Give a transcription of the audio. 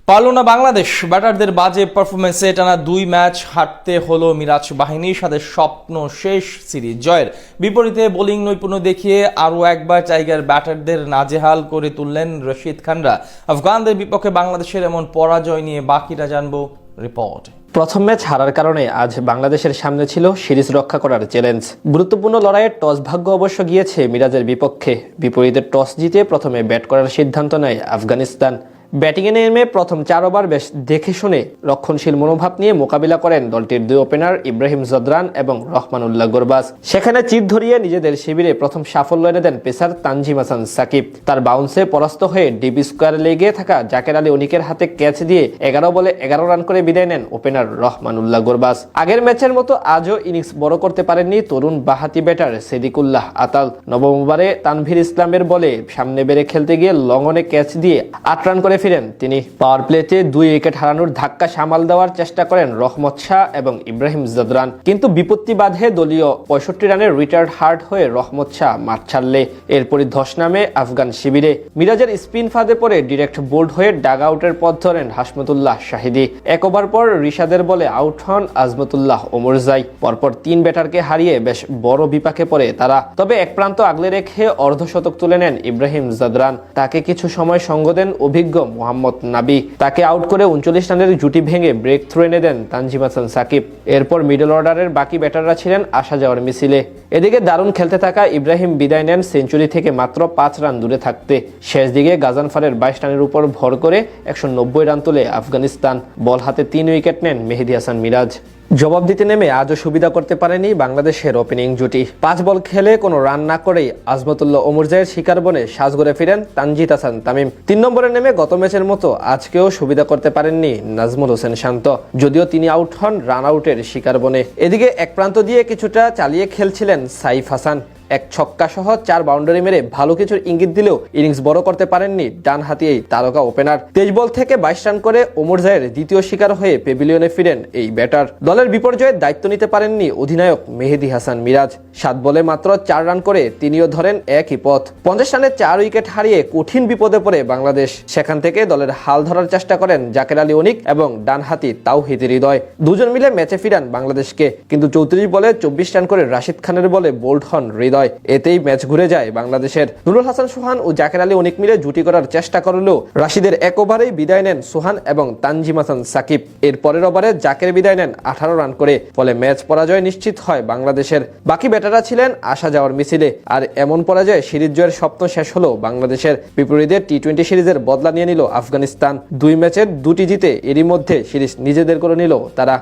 পারল না বাংলাদেশ। ব্যাটারদের বাজে পারফরমেন্সে টানা 2 ম্যাচ হারতে হলো মিরাজ বাহিনীর সাথে স্বপ্ন শেষ সিরিজ জয়ের। বিপরীতে বোলিং নৈপুণ্য দেখিয়ে আরও একবার টাইগার ব্যাটারদের নাজেহাল করে তুললেন রশিদ খানরা। আফগানদের বিপক্ষে বাংলাদেশের এমন পরাজয় নিয়ে বাকিটা জানবো রিপোর্ট। প্রথম ম্যাচ হারার কারণে আজ বাংলাদেশের সামনে ছিল সিরিজ রক্ষা করার চ্যালেঞ্জ। গুরুত্বপূর্ণ লড়াইয়ে টস ভাগ্য অবশ্য গিয়েছে মিরাজের বিপক্ষে। বিপরীতে টস জিতে প্রথমে ব্যাট করার সিদ্ধান্ত নেয় আফগানিস্তান। ব্যাটিংয়ে নেমে প্রথম 4 ওভার বেশ দেখে শুনে রক্ষণশীল মনোভাব নিয়ে মোকাবিলা করেন দলটির 2 ওপেনার ইব্রাহিম জদরান এবং রহমানুল্লাহ গুরবাজ। সেখানে চির ধরিয়ে নিজেদের শিবিরে প্রথম সাফল্য এনে দেন পেসার তানজিম হাসান সাকিব। তার বাউন্সে পরাস্ত হয়ে ডিবি স্কোয়ারে লেগে থাকা জাকের আলী অনিকের হাতে ক্যাচ দিয়ে 11 বলে 11 রান করে বিদায় নেন ওপেনার রহমানুল্লাহ গুরবাজ। আগের ম্যাচের মতো আজও ইনিংস বড় করতে পারেননি তরুণ বাহাতি ব্যাটার সিদ্দিকুল্লাহ আতাল। নবম ওভারে তানভীর ইসলামের বলে সামনে বেড়ে খেলতে গিয়ে লঙ্গনে ক্যাচ দিয়ে 8 রান করে ফিরেন তিনি। পাওয়ার প্লেতে 2 উইকেট হারানোর ধাক্কা সামাল দেওয়ার চেষ্টা করেন রহমত শাহ এবং ইব্রাহিম জদরান, কিন্তু বিপত্তি বাধে দলীয় 65 রানের রিটায়ার্ড হার্ট হয়ে রহমত শাহ মাঠ ছাড়লে এরপরই ধস নামে আফগান শিবিরে। মিরাজের স্পিন ফাঁদে পড়ে ডিরেক্ট বোল্ড হয়ে ডাগ আউটের পথ ধরেন হাসমতুল্লাহ শাহিদি। 1 ওভার পর রিশাদের বলে আউট হন আজমতুল্লাহ ওমরজাই। পরপর 3 ব্যাটারকে হারিয়ে বেশ বড় বিপাকে পড়ে তারা। তবে এক প্রান্ত আগলে রেখে অর্ধশতক তুলে নেন ইব্রাহিম জদরান। তাকে কিছু সময় সঙ্গ দেন অভিজ্ঞ মোহাম্মদ নাবি। তাকে আউট করে 39 রানের জুটি ভেঙে ব্রেক থ্রু এনে দেন তানজিম হাসান সাকিব। এরপর মিডল অর্ডারের বাকি ব্যাটাররা ছিলেন আসা যাওয়ার মিছিলে। এদিকে দারুণ খেলতে থাকা ইব্রাহিম বিদায় নেন সেঞ্চুরি থেকে মাত্র 5 রান দূরে থাকতে। শেষ দিকে গাজানফারের 22 রানের উপর ভর করে 190 রান তুলে আফগানিস্তান। বল হাতে 3 উইকেট নেন মেহেদী হাসান মিরাজ। জবাব দিতে নেমে আজও সুবিধা করতে পারেনি বাংলাদেশের ওপেনিং জুটি। 5 বল খেলে কোনো রান না করেই আজমতুল্লাহ ওমরজাইয়ের শিকার বনে সাজগড়ে ফিরেন তানজিদ হাসান তামিম। 3 নম্বরে নেমে গত ম্যাচের মতো আজকেও সুবিধা করতে পারেননি নাজমুল হোসেন শান্ত, যদিও তিনি আউট হন রান আউটের শিকার বনে। এদিকে এক প্রান্ত দিয়ে কিছুটা চালিয়ে খেলছিলেন সাইফ হাসান। 1 ছক্কা সহ 4 বাউন্ডারি মেরে ভালো কিছুর ইঙ্গিত দিলেও ইনিংস বড় করতে পারেননি ডান হাতি এই তারকা ওপেনার। 23 বল থেকে 22 রান করে ওমরজাইয়ের দ্বিতীয় শিকার হয়ে প্যাভিলিয়নে ফিরেন এই ব্যাটার। দলের বিপর্যয়ের দায়িত্ব নিতে পারেননি অধিনায়ক মেহেদী হাসান মিরাজ। 7 বলে মাত্র 4 রান করে তিনিও ধরেন একই পথ। 50 রানে 4 উইকেট হারিয়ে কঠিন বিপদে পড়ে বাংলাদেশ। সেখান থেকে দলের হাল ধরার চেষ্টা করেন জাকের আলী অনিক এবং ডানহাতি তাওহিদ হৃদয়। দুজন মিলে ম্যাচে ফিরান বাংলাদেশকে, কিন্তু 34 বলে 24 রান করে রাশিদ খানের বলে বোল্ড হন হৃদয়। এতেই ম্যাচ ঘুরে যায় বাংলাদেশের। নুরুল হাসান সোহান ও জাকের আলী অনিক মিলে জুটি করার চেষ্টা করলেও রাশিদের 1 ওভারেই বিদায় নেন সোহান এবং তানজিম হাসান সাকিব। এর পরের ওভারে জাকের বিদায় নেন 18 রান করে। ফলে ম্যাচ পরাজয় নিশ্চিত হয় বাংলাদেশের। বাকি ব্যাটাররা ছিলেন আসা যাওয়ার মিছিলে। আর এমন পরাজয়ে সিরিজ জয়ের স্বপ্ন শেষ হলো বাংলাদেশের। বিপরীতে টি-20 সিরিজের বদলা নিয়ে নিল আফগানিস্তান। 2 ম্যাচের 2টি জিতে এরই মধ্যে সিরিজ নিজেদের করে নিল তারা।